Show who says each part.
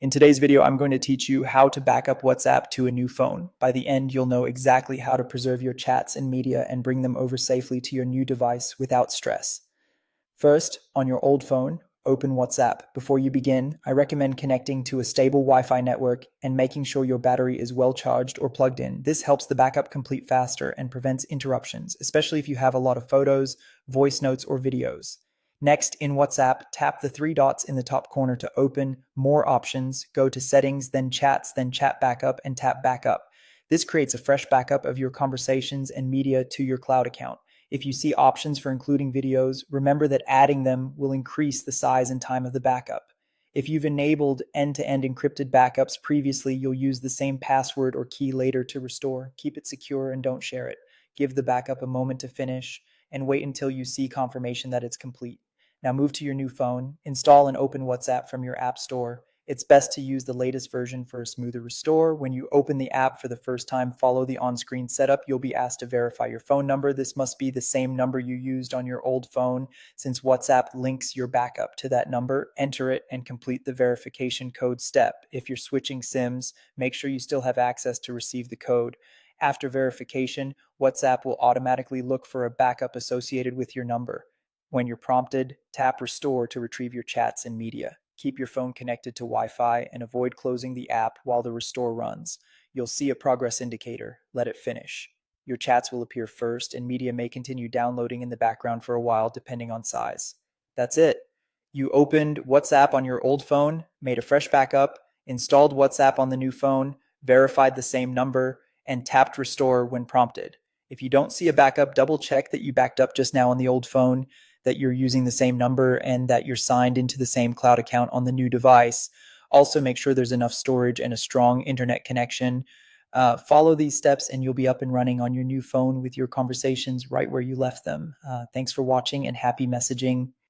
Speaker 1: In today's video, I'm going to teach you how to back up WhatsApp to a new phone. By the end, you'll know exactly how to preserve your chats and media and bring them over safely to your new device without stress. First, on your old phone, open WhatsApp. Before you begin, I recommend connecting to a stable Wi-Fi network and making sure your battery is well charged or plugged in. This helps the backup complete faster and prevents interruptions, especially if you have a lot of photos, voice notes, or videos. Next, in WhatsApp, tap the three dots in the top corner to open More Options, go to Settings, then Chats, then Chat Backup, and tap Backup. This creates a fresh backup of your conversations and media to your cloud account. If you see options for including videos, remember that adding them will increase the size and time of the backup. If you've enabled end-to-end encrypted backups previously, you'll use the same password or key later to restore. Keep it secure and don't share it. Give the backup a moment to finish and wait until you see confirmation that it's complete. Now move to your new phone, install and open WhatsApp from your app store. It's best to use the latest version for a smoother restore. When you open the app for the first time, follow the on-screen setup. You'll be asked to verify your phone number. This must be the same number you used on your old phone. Since WhatsApp links your backup to that number, enter it and complete the verification code step. If you're switching SIMs, make sure you still have access to receive the code. After verification, WhatsApp will automatically look for a backup associated with your number. When you're prompted, tap Restore to retrieve your chats and media. Keep your phone connected to Wi-Fi and avoid closing the app while the restore runs. You'll see a progress indicator. Let it finish. Your chats will appear first, and media may continue downloading in the background for a while, depending on size. That's it. You opened WhatsApp on your old phone, made a fresh backup, installed WhatsApp on the new phone, verified the same number, and tapped Restore when prompted. If you don't see a backup, double check that you backed up just now on the old phone, that you're using the same number, and that you're signed into the same cloud account on the new device. Also, make sure there's enough storage and a strong internet connection. Follow these steps and you'll be up and running on your new phone with your conversations right where you left them. Thanks for watching and happy messaging.